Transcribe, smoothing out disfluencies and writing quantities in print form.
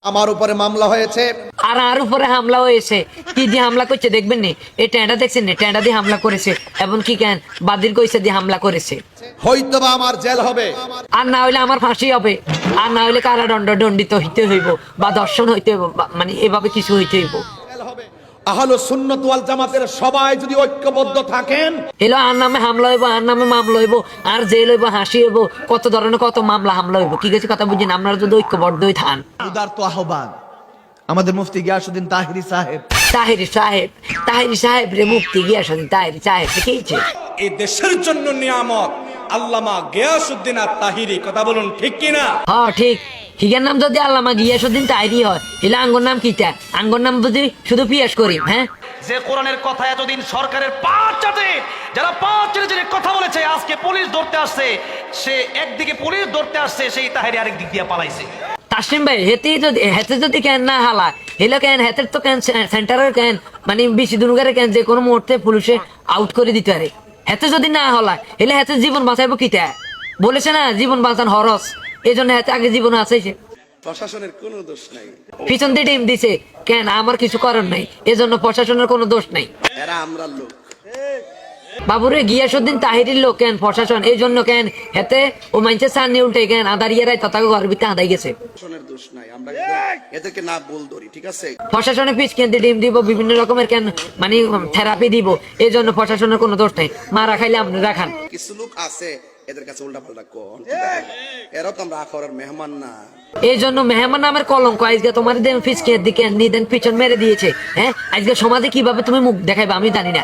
আমার উপরে মামলা হয়েছে আর উপরে হামলা হয়েছে। কি দিয়ে হামলা করছে দেখবেন নি? এই টেন্ডা দেখছেন না? টেন্ডা দিয়ে হামলা করেছে এবং কি কেন বাদির কইছে দিয়ে হামলা করেছে। হয়তোবা আমার জেল হবে, আর না হইলে আমার ফাঁসি হবে, আর না হইলে কারাদণ্ড দণ্ডিত হইতে হইব বা দর্শন হইতে হইব, মানে এভাবে কিছু হইতে হইব। জেল হবে। আহলে সুন্নাত ওয়াল জামাতের সবাই যদি ঐক্যবদ্ধ থাকেন, এলো আর নামে হামলা হইব, আর নামে মামলা হইব, আর জেল হইব, হাসি হইব, কত ধরনের কত মামলা হামলা হইব। কি কিছু কথা বুঝিনা? আপনারা যদি ঐক্যবদ্ধই থান। উদারত আহ্বান আমাদের মুফতি গিয়াসউদ্দিন তাহিরি সাহেব। তাহিরি সাহেব রে মুফতি গিয়াসউদ্দিন তাহিরি সাহেব লিখেছে। এই দেশের জন্য নিয়ামত আল্লামা গিয়াসউদ্দিন আত-তাহিরি। কথা বলুন ঠিক কিনা? হ্যাঁ ঠিক। হিগার নাম যদি আল্লামা গিয়াসউদ্দিন তাহিরি হয়, এলে আঙ্গর নাম কিটা? আঙ্গর নাম যদি শুধু পিয়াস করি। হ্যাঁ, যে কোরআনের কথা এতদিন সরকারের পাঁচ চাটে, যারা পাঁচ চাটে কথা বলেছে, আজকে পুলিশ ধরতে আসছে, সে একদিকে পুলিশ ধরতে আসছে, সেই তাহিরি আরেক দিক দিয়ে পালাইছে। তাসলিম ভাই হেতে যদি কেন না হালা হেলো কেন হেতের তো কেন সেন্টারের কেন মানে বেশি দুনুগারে কেন যে কোনো মুহূর্তে পুলিশে আউট করে দিতে পারে। হেতে যদি না হলা হেলে হেতে জীবন বাঁচাইবো কিটা? বলেছে না জীবন বাঁচান হরস, এই জন্য হেতে আগে জীবন আছেছে। প্রশাসনের কোনো দোষ নাই, পিছন দিয়ে টিম দিছে কেন? আমার কিছু করার নাই, এজন্য প্রশাসনের কোনো দোষ নাই। এরা আমরা লোক। বাবুরে গিয়াসউদ্দিন তাহিরির লোক কেন প্রশাসন, এই জন্য কেন হেতে ও মাইনছে সামনে উল্টে কেন আদারিয়ারাই তথাকে ঘরের ভিতরে আদায় গেছে। প্রশাসনের দোষ নাই, আমরা এদেরকে না বল ধরি, ঠিক আছে? প্রশাসনের পিছ কেন্দ্রে ডিম দিব, বিভিন্ন রকমের কেন মানে থেরাপি দিব, এই জন্য প্রশাসনের কোনো দোষ নাই। মারা খাইলে আপনি রাখান। কিছু লোক আছে এদের কাছে উল্টা পাল্টা কোন, এরাও তো আমরা আখরার মেহমান না। এই জন্য মেহমান নামের কলঙ্ক আজকে তোমার দেন ফিসকে দিকে নিদেন পিছন মেরে দিয়েছে। হ্যাঁ, আজকে সমাজে কিভাবে তুমি মুখ দেখাইবে আমি জানি না।